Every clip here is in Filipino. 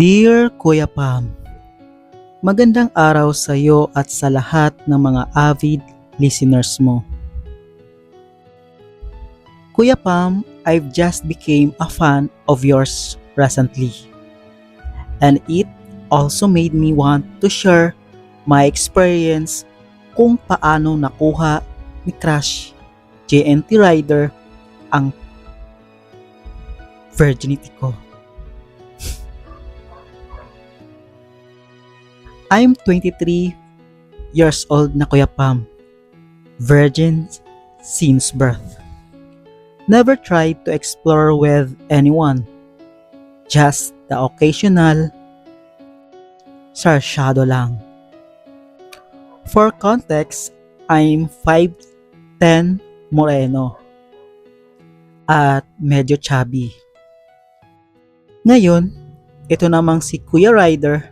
Dear Kuya Pam, magandang araw sa iyo at sa lahat ng mga avid listeners mo. Kuya Pam, I've just became a fan of yours recently. And it also made me want to share my experience kung paano nakuha ni Crush JNT Rider ang virginity ko. I'm 23 years old na Kuya Pam. Virgin since birth. Never tried to explore with anyone. Just the occasional sarsyado lang. For context, I'm 5'10" moreno at medyo chubby. Ngayon, ito namang si Kuya Rider.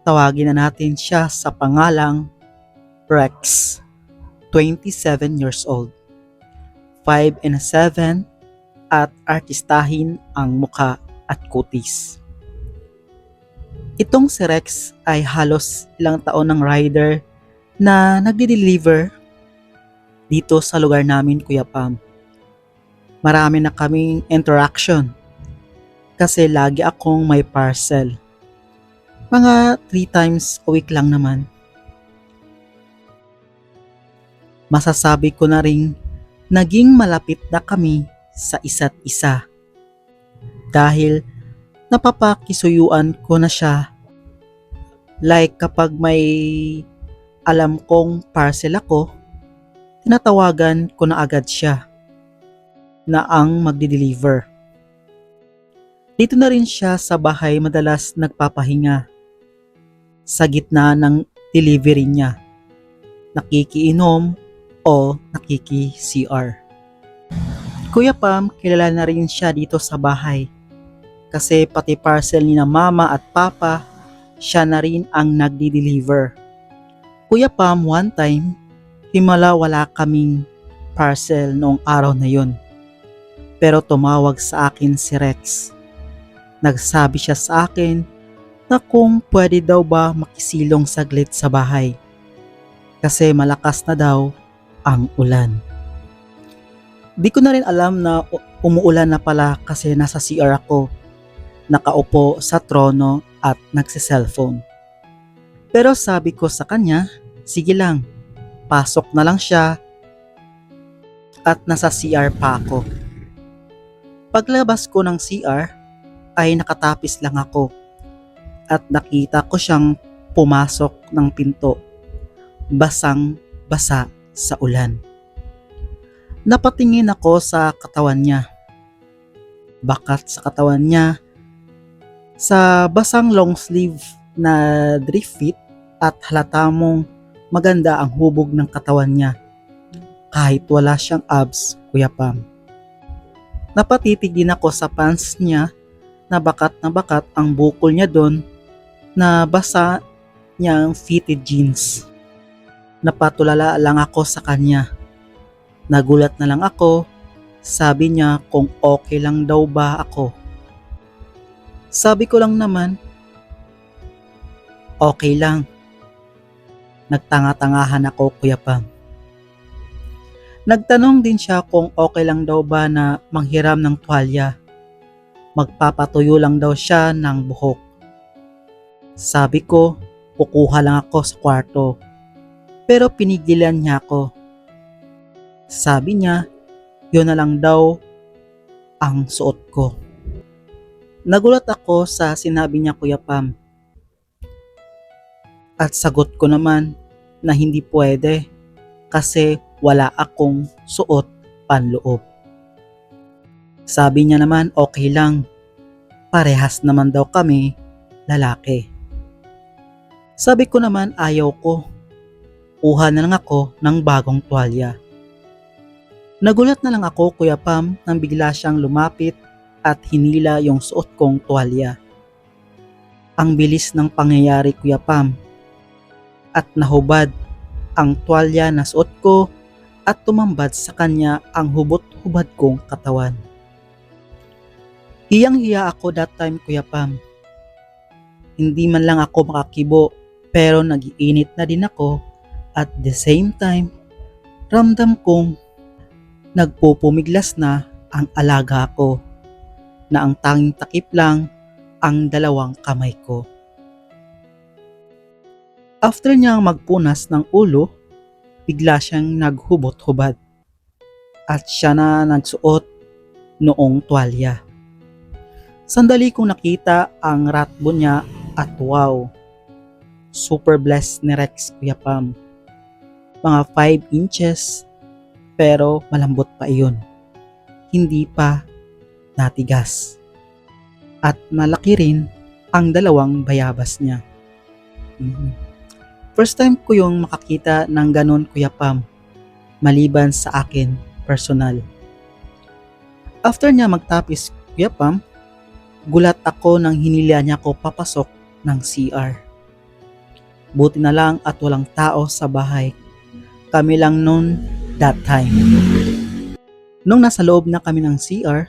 Tawagin na natin siya sa pangalang Rex, 27 years old, 5'7" at artistahin ang muka at kutis. Itong si Rex ay halos ilang taon ng rider na nagde-deliver dito sa lugar namin, Kuya Pam. Marami na kaming interaction kasi lagi akong may parcel. Mga 3 times a week lang naman. Masasabi ko na ring naging malapit na kami sa isa't isa. Dahil napapakisuyuan ko na siya. Like kapag may alam kong parcel ako, tinatawagan ko na agad siya na ang magdi-deliver. Dito na rin siya sa bahay madalas nagpapahinga. Sa gitna ng delivery niya, nakikiinom o nakiki-CR. Kuya Pam, kilala na rin siya dito sa bahay kasi pati parcel ni na mama at papa, siya na rin ang nagdi-deliver. Kuya Pam, one time, wala kaming parcel noong araw na yon. Pero tumawag sa akin si Rex. Nagsabi siya sa akin na kung pwede daw ba makisilong saglit sa bahay kasi malakas na daw ang ulan. Di ko na rin alam na umuulan na pala kasi nasa CR ako, nakaupo sa trono at nagsiselfone. Pero sabi ko sa kanya, sige lang, pasok na lang siya at nasa CR pa ako. Paglabas ko ng CR ay nakatapis lang ako. At nakita ko siyang pumasok ng pinto, basang-basa sa ulan. Napatingin ako sa katawan niya. Bakat sa katawan niya, sa basang long sleeve na drift fit at halata mong maganda ang hubog ng katawan niya. Kahit wala siyang abs, Kuya Pam. Napatitig din ako sa pants niya na bakat ang bukol niya doon na basa niyang fitted jeans. Napatulala lang ako sa kanya. Nagulat na lang ako. Sabi niya kung okay lang daw ba ako. Sabi ko lang naman, okay lang. Nagtanga-tangahan ako, Kuya Pam. Nagtanong din siya kung okay lang daw ba na manghiram ng tuwalya. Magpapatuyo lang daw siya ng buhok. Sabi ko, kukuha lang ako sa kwarto. Pero pinigilan niya ako. Sabi niya, yun na lang daw ang suot ko. Nagulat ako sa sinabi niya, Kuya Pam. At sagot ko naman na hindi pwede kasi wala akong suot panloob. Sabi niya naman okay lang. Parehas naman daw kami lalaki. Sabi ko naman ayaw ko. Kuha na lang ako ng bagong tuwalya. Nagulat na lang ako, Kuya Pam, nang bigla siyang lumapit at hinila yung suot kong tuwalya. Ang bilis ng pangyayari, Kuya Pam. At nahubad ang tuwalya na suot ko at tumambad sa kanya ang hubot-hubad kong katawan. Hiyang-hiya ako that time, Kuya Pam. Hindi man lang ako makakibo pero nagiinit na din ako at the same time ramdam kong nagpupumiglas na ang alaga ko na ang tanging takip lang ang dalawang kamay ko. After niyang magpunas ng ulo, bigla siyang naghubot-hubad at siya na nagsuot noong tuwalya. Sandali kong nakita ang ratbon niya at wow, super blessed ni Rex, Kuya Pam. Mga 5 inches pero malambot pa iyon. Hindi pa natigas. At malaki rin ang dalawang bayabas niya. First time ko yung makakita ng ganon, Kuya Pam, maliban sa akin personal. After niya magtapis, Kuya Pam, gulat ako nang hinila niya ko papasok ng CR. Buti na lang at walang tao sa bahay. Kami lang noon that time. Nung nasa loob na kami ng CR,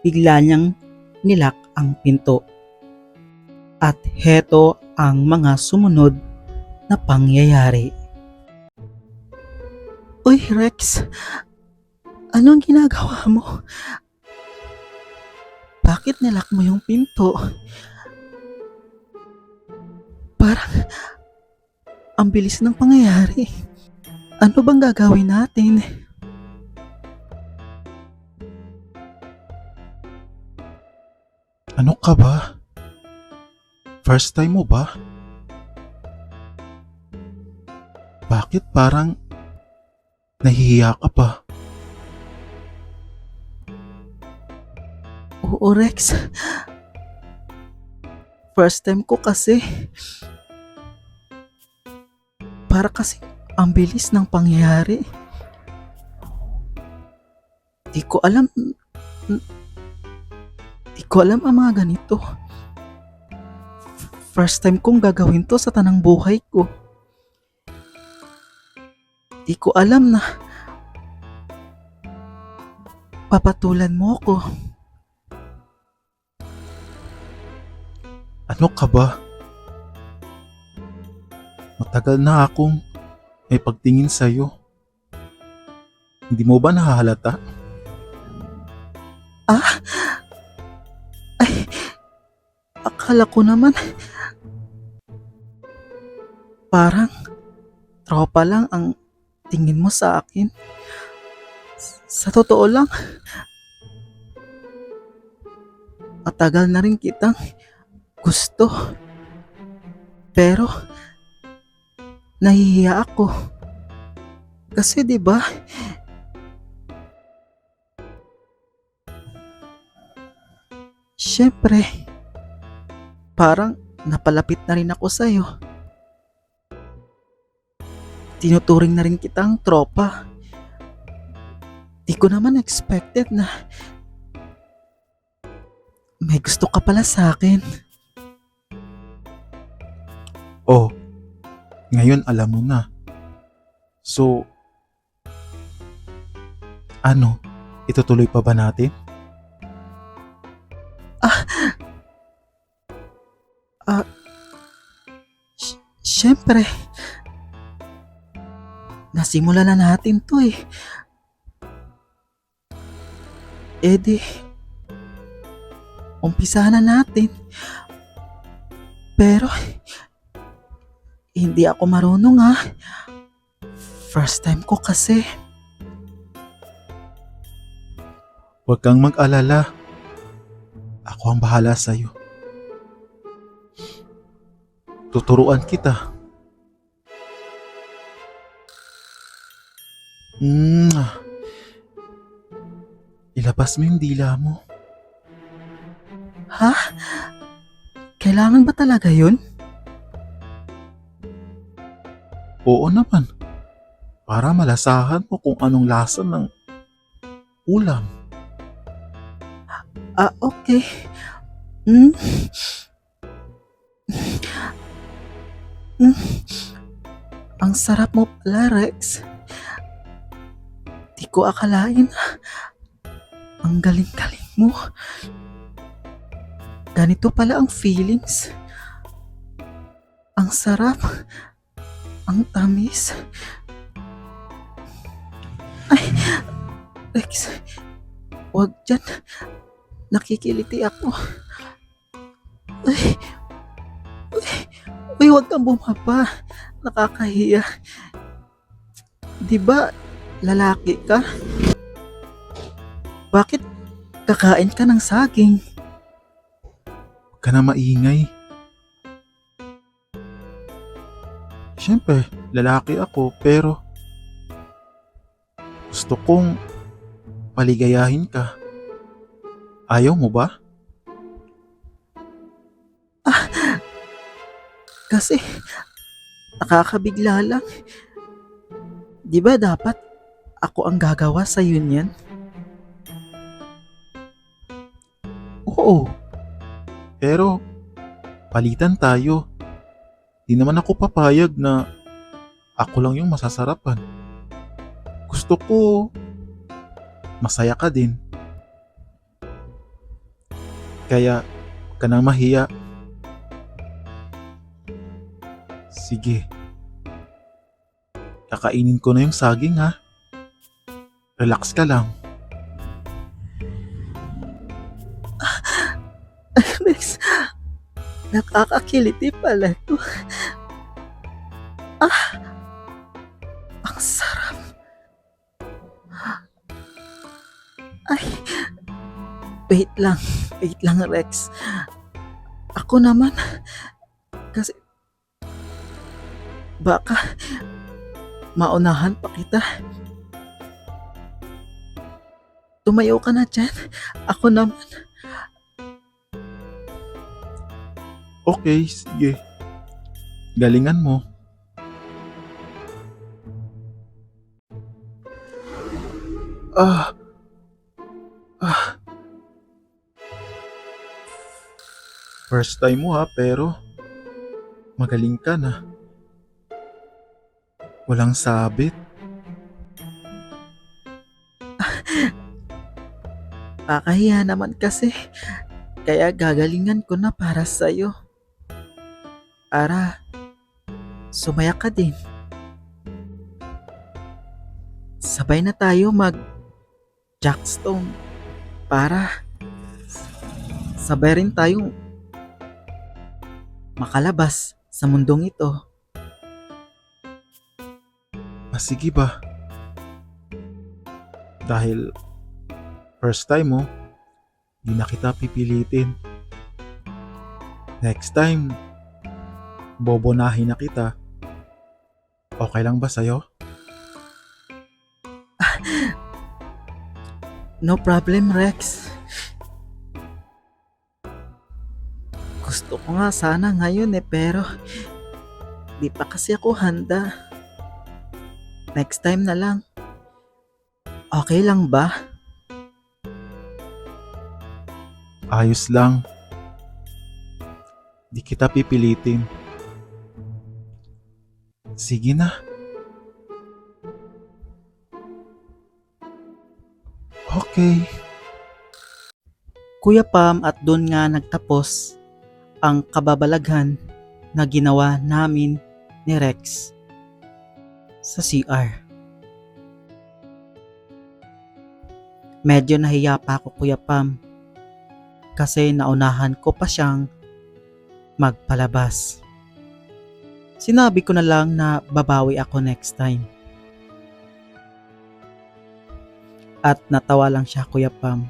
bigla niyang nilak ang pinto. At heto ang mga sumunod na pangyayari. Uy Rex, anong ginagawa mo? Bakit nilak mo yung pinto? Parang ang bilis ng pangyayari. Ano bang gagawin natin? Ano ka ba? First time mo ba? Bakit parang nahihiya ka pa? Oo Rex. First time ko kasi. Para kasi ang bilis ng pangyayari. Di ko alam ang mga ganito. First time kong gagawin to sa tanang buhay ko. Di ko alam na papatulan mo ko. Ano ka ba? Matagal na akong may pagtingin sa'yo. Hindi mo ba nahahalata? Ay, akala ko naman parang tropa lang ang tingin mo sa akin. Sa totoo lang, matagal na rin kitang gusto. Pero nahihiya ako. Kasi 'di ba? Syempre, parang napalapit na rin ako sa'yo. Tinuturing na rin kitang tropa. Di ko naman expected na may gusto ka pala sa akin. Oh, ngayon alam mo na. So, ano? Itutuloy pa ba natin? Syempre, nasimula na natin to eh. Eh di, umpisahan na natin. Pero, hindi ako marunong ha. First time ko kasi. Huwag kang mag-alala. Ako ang bahala sa'yo. Tuturuan kita. Ilabas mo yung dila mo. Ha? Kailangan ba talaga yun? Oo naman. Para malasahan mo kung anong lasa ng ulam. Okay. Ang sarap mo pala, Rex. Di ko akalain. Ang galing-galing mo. Ganito pala ang feelings Ang sarap. Ang tamis. Ay, Rex, wag dyan. Nakikiliti ako. Ay, wag kang bumaba. Nakakahiya. Di ba lalaki ka? Bakit kakain ka ng saging? Huwag ka na maingay. Siyempre, lalaki ako pero gusto kong paligayahin ka. Ayaw mo ba? Kasi nakakabigla lang. Di ba dapat ako ang gagawa sa niyan? Oo. Pero, palitan tayo. Di naman ako papayag na ako lang yung masasarapan. Gusto ko masaya ka din. Kaya, huwag ka nang mahiya. Sige. Kakainin ko na yung saging ha. Relax ka lang. Rex, nakakakiliti pala to. Ang sarap. Ay, wait lang Rex. Ako naman, kasi baka maunahan pa kita. Tumayo ka na dyan. Ako naman. Okay, sige. Galingan mo. Ah. First time mo ha, pero magaling ka na. Walang sabit. Kakahiya naman kasi. Kaya gagalingan ko na para sa'yo. Para sumaya ka din. Sabay na tayo mag-jackstone para sabay rin tayong makalabas sa mundong ito. Sige ba? Dahil first time mo, di na kita pipilitin. Next time, bobonahin na kita. Okay lang ba sa'yo? No problem, Rex. Gusto ko nga sana ngayon pero di pa kasi ako handa. Next time na lang. Okay lang ba? Ayos lang. Di kita pipilitin. Sige na. Okay. Kuya Pam, at doon nga nagtapos ang kababalaghan na ginawa namin ni Rex sa CR. Medyo nahiya pa ako, Kuya Pam, kasi naunahan ko pa siyang magpalabas. Sinabi ko na lang na babawi ako next time. At natawa lang siya, Kuya Pam.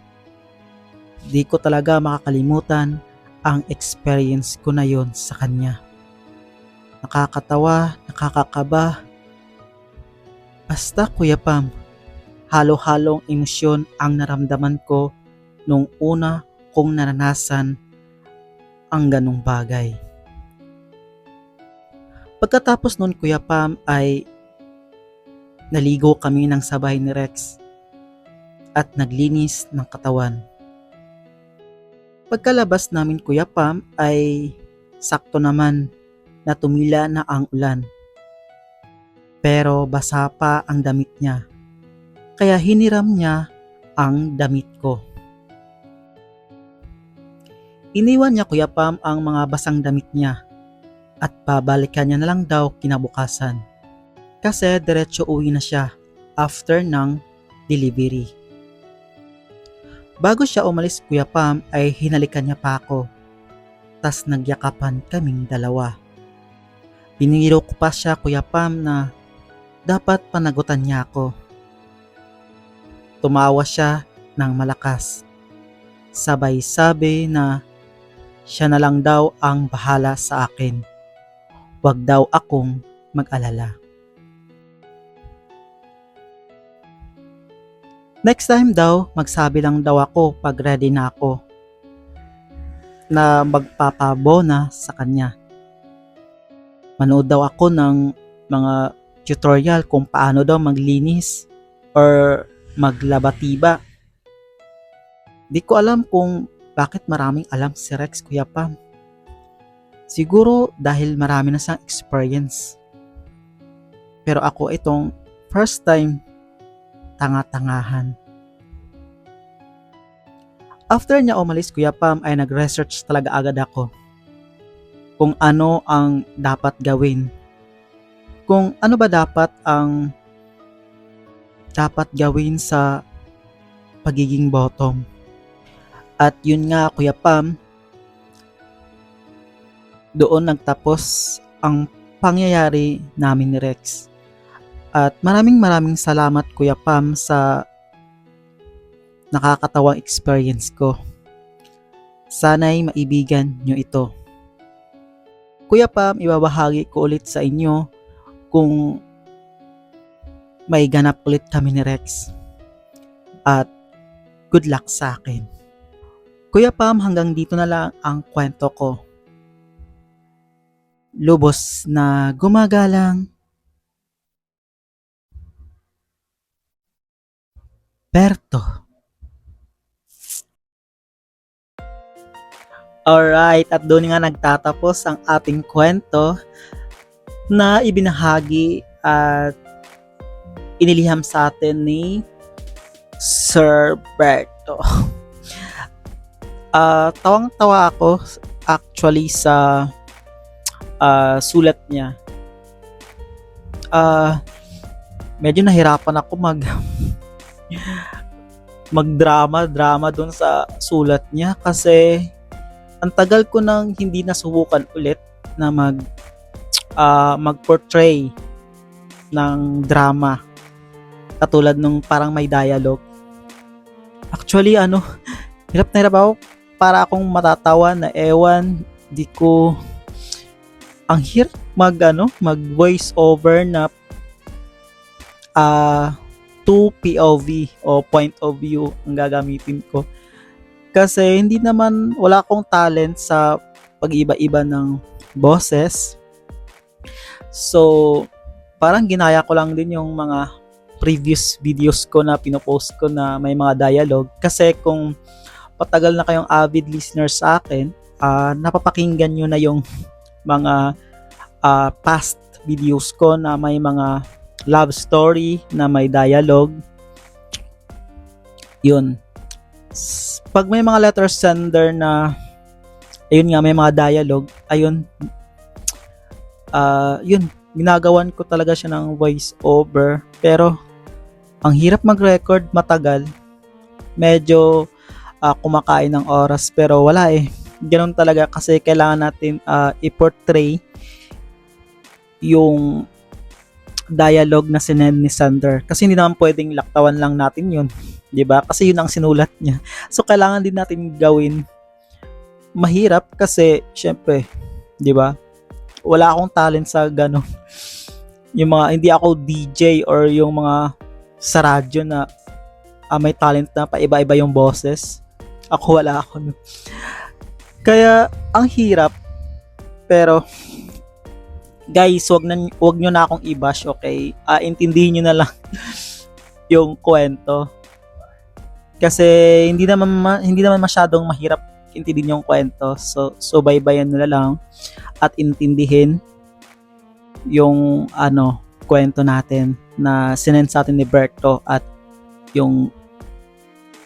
Di ko talaga makakalimutan ang experience ko na yon sa kanya. Nakakatawa, nakakakaba. Basta, Kuya Pam, halo-halong emosyon ang naramdaman ko nung una kong naranasan ang ganong bagay. Pagkatapos nun, Kuya Pam, ay naligo kami ng sabay ni Rex at naglinis ng katawan. Pagkalabas namin, Kuya Pam, ay sakto naman na tumila na ang ulan. Pero basa pa ang damit niya, kaya hiniram niya ang damit ko. Iniwan niya, Kuya Pam, ang mga basang damit niya at babalikan niya na lang daw kinabukasan. Kasi diretso uwi na siya after ng delivery. Bago siya umalis, Kuya Pam, ay hinalikan niya pa ako. Tas nagyakapan kaming dalawa. Biniro ko pa siya, Kuya Pam, na dapat panagutan niya ako. Tumawa siya ng malakas. Sabay sabi na siya na lang daw ang bahala sa akin. Huwag daw akong mag-alala. Next time daw, magsabi lang daw ako pag ready na ako na magpapabona sa kanya. Manood daw ako ng mga tutorial kung paano daw maglinis or maglabatiba. Di ko alam kung bakit maraming alam si Rex, Kuya Pam. Siguro dahil marami na siyang experience. Pero ako itong first time tanga-tangahan. After niya umalis, Kuya Pam, ay nag-research talaga agad ako kung ano ang dapat gawin. Kung ano ba dapat gawin sa pagiging bottom. At yun nga, Kuya Pam, doon nagtapos ang pangyayari namin ni Rex. At maraming salamat, Kuya Pam, sa nakakatawang experience ko. Sana'y maibigan nyo ito. Kuya Pam, ibabahagi ko ulit sa inyo kung may ganap ulit kami ni Rex. At good luck sa akin. Kuya Pam, hanggang dito na lang ang kwento ko. Lubos na gumagalang. Berto. Alright, at doon nga nagtatapos ang ating kwento na ibinahagi at iniliham sa atin ni Sir Berto. Tawang-tawa ako actually sa sulat niya. Medyo nahirapan ako magdrama doon sa sulat niya kasi ang tagal ko nang hindi nasubukan ulit na mag-portray ng drama katulad nung parang may dialogue. Actually, hirap na hirap ako para akong matatawa na ewan, ang hirap mag voice over na 2 POV o point of view ang gagamitin ko. Kasi wala akong talent sa pag-iba-iba ng boses. So, parang ginaya ko lang din yung mga previous videos ko na pinopost ko na may mga dialogue. Kasi kung patagal na kayong avid listeners sa akin, napapakinggan nyo na yung mga past videos ko na may mga love story na may dialogue. Yun. Pag may mga letter sender na ayun nga may mga dialogue, yun, ginagawan ko talaga siya ng voice over. Pero ang hirap mag-record, matagal. Medyo kumakain ng oras, pero wala eh. Ganun talaga kasi kailangan natin i-portray yung dialogue na sinend ni sender. Kasi hindi naman pwedeng laktawan lang natin yun. 'Di ba? Kasi yun ang sinulat niya. So kailangan din natin gawin. Mahirap kasi syempre, 'di ba? Wala akong talent sa ganun. Yung mga hindi ako DJ or yung mga sa radyo na may talent na paiba-iba yung boses. Ako wala ako. Kaya ang hirap. Pero guys, wag nyo na akong i-bash, okay? Intindihin nyo na lang yung kwento. Kasi hindi naman masyadong mahirap intindihin yung kwento. So baybayan nyo na lang at intindihin yung kwento natin na sinend sa atin ni Berto at yung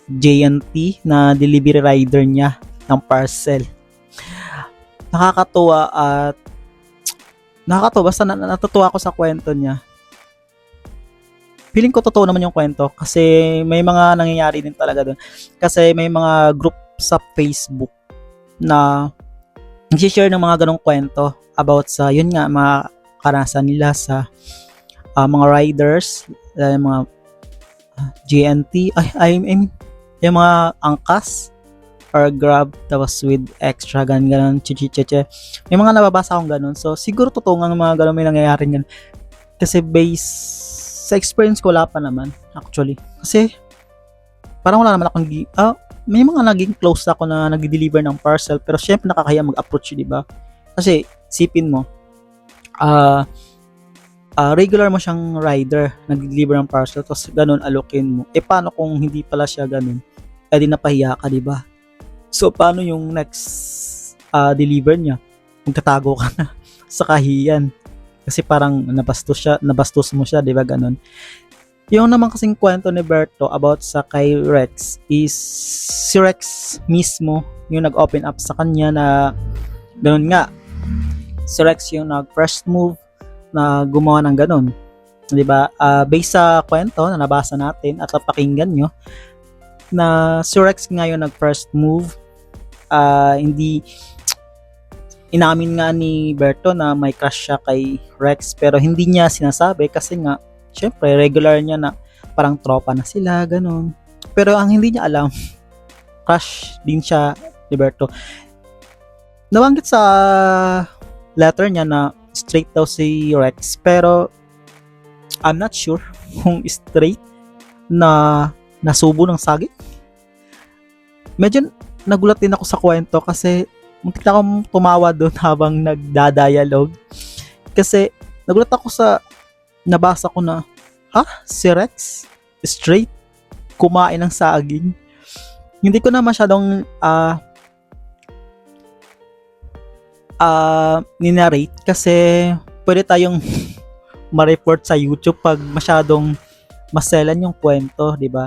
JNT na delivery rider niya ng parcel. Nakakatuwa at nakakatawa, basta natutuwa ako sa kwento niya. Feeling ko totoo naman yung kwento kasi may mga nangyayari din talaga doon. Kasi may mga group sa Facebook na nag-share ng mga ganong kwento about sa, yun nga, mga karanasan nila sa mga riders, mga GNT, I mean, yung mga angkas or Grab, tapos with extra, ganun, chichicheche. May mga nababasa akong ganun. So, siguro totoo nga ng mga ganun may nangyayari ganun. Kasi based sa experience ko, wala pa naman, actually. Kasi, parang wala naman akong, may mga naging close ako na nag-deliver ng parcel, pero syempre nakakaya mag-approach, di ba? Kasi, sipin mo, regular mo siyang rider, nag-deliver ng parcel, tapos ganun, alokin mo. Paano kung hindi pala siya ganun? Di napahiya ka, di ba? So, paano yung next deliver niya? Magtatago ka na sa kahiyan. Kasi parang nabastos mo siya, di ba ganun? Yung naman kasing kwento ni Berto about sa kay Rex is si Rex mismo yung nag-open up sa kanya na ganun nga. Si Rex yung nag-first move na gumawa ng ganun. Di ba? Based sa kwento na nabasa natin at napakinggan nyo, na si Rex nga yung nag-first move. Hindi inamin nga ni Berto na may crush siya kay Rex pero hindi niya sinasabi kasi nga syempre regular niya na parang tropa na sila ganun. Pero ang hindi niya alam, crush din siya ni Berto. Nabanggit sa letter niya na straight daw si Rex pero I'm not sure kung straight na nasubo ng saging. Medyo nagulat din ako sa kwento kasi muntik na akong tumawa doon habang nagda-dialogue. Kasi nagulat ako sa nabasa ko na, si Rex? Straight? Kumain ng saging? Hindi ko na masyadong ninarrate kasi pwede tayong ma-report sa YouTube pag masyadong maselan yung kwento, di ba?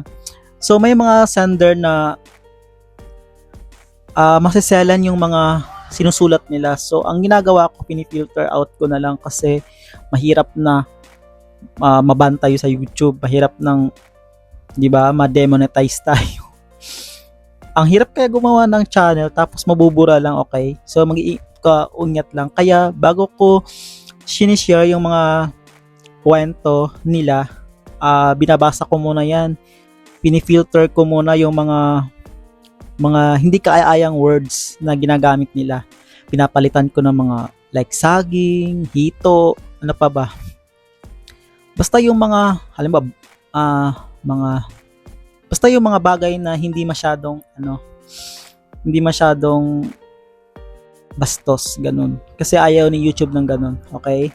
So may mga sender na masiselan yung mga sinusulat nila. So, ang ginagawa ko, pinifilter out ko na lang kasi mahirap na maban tayo sa YouTube. Mahirap ng, di ba, ma-demonetize tayo. Ang hirap kaya gumawa ng channel tapos mabubura lang, okay? So, mag-iingat lang. Kaya, bago ko sinishare yung mga kwento nila, binabasa ko muna yan. Pinifilter ko muna yung mga hindi kaaya-ayang words na ginagamit nila. Pinapalitan ko ng mga like saging, hito, ano pa ba. Basta yung mga, halimbawa, basta yung mga bagay na hindi masyadong, hindi masyadong bastos, ganun. Kasi ayaw ni YouTube ng ganun, okay?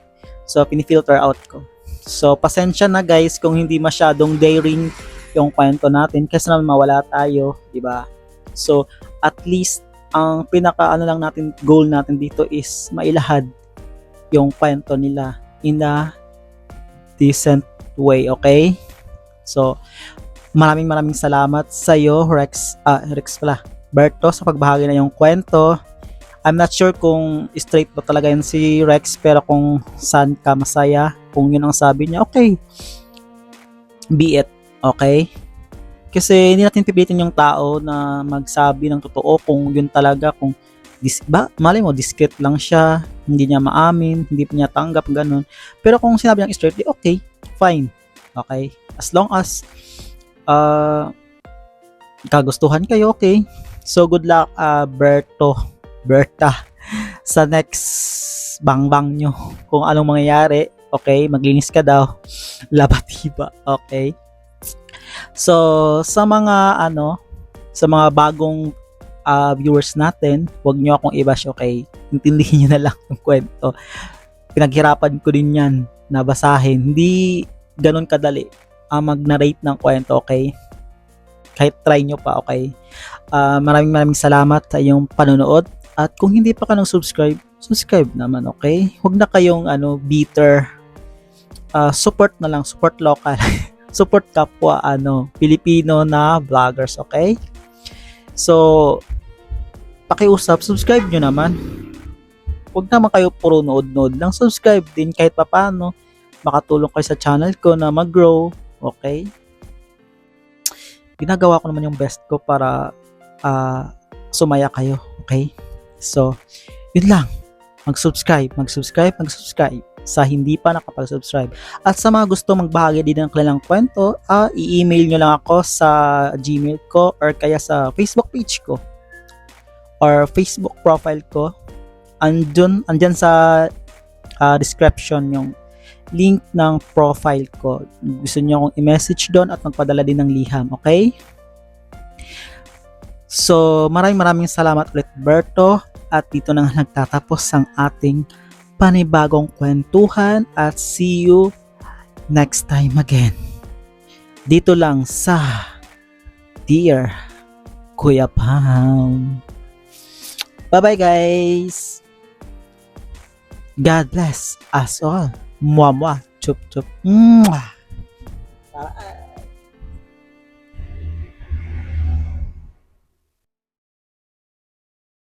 So, pinifilter out ko. So, pasensya na guys kung hindi masyadong daring yung kwento natin kasi naman mawala tayo, di ba? So, at least, ang lang natin, goal natin dito is mailahad yung kwento nila in a decent way, okay? So, maraming salamat sa iyo, Rex pala, Berto, sa pagbahagi na yung kwento. I'm not sure kung straight ba talaga yun si Rex, pero kung saan ka masaya, kung yun ang sabi niya, okay. Be it, okay? Kasi hindi natin pipilitin yung tao na magsabi ng totoo kung yun talaga, kung malay mo, discreet lang siya, hindi niya maamin, hindi niya tanggap, ganun. Pero kung sinabi niyang straight, okay, fine. Okay? As long as kagustuhan kayo, okay. So, good luck, Berta, sa next bangbang nyo. Kung anong mangyayari, okay, maglinis ka daw. Labatiba, okay. So, sa mga bagong viewers natin, huwag nyo akong i-bash, okay? Intindihin nyo na lang yung kwento. Pinaghirapan ko din yan, nabasahin. Hindi ganun kadali mag-narrate ng kwento, okay? Kahit try nyo pa, okay? Maraming salamat sa iyong panonood. At kung hindi pa ka nag-subscribe, subscribe naman, okay? Huwag na kayong bitter. Support na lang, support local. Support kapwa Pilipino na vloggers, okay? So, pakiusap, subscribe nyo naman. Huwag naman kayo puro nood-nood lang. Subscribe din kahit papano. Makatulong kayo sa channel ko na mag-grow. Okay? Ginagawa ko naman yung best ko para sumaya kayo. Okay? So, yun lang. Mag-subscribe sa hindi pa nakapag-subscribe. At sa mga gusto magbahagi din ng kanilang kwento, i-email nyo lang ako sa Gmail ko or kaya sa Facebook page ko or Facebook profile ko. Andyan sa description yung link ng profile ko. Gusto nyo akong i-message doon at magpadala din ng liham, okay? So, maraming salamat ulit, Berto. At dito na nga nagtatapos ang ating panibagong kwentuhan at see you next time again. Dito lang sa Dear Kuya Pam. Bye-bye guys! God bless us all. Mwah mwah. Chup chup. Mwah.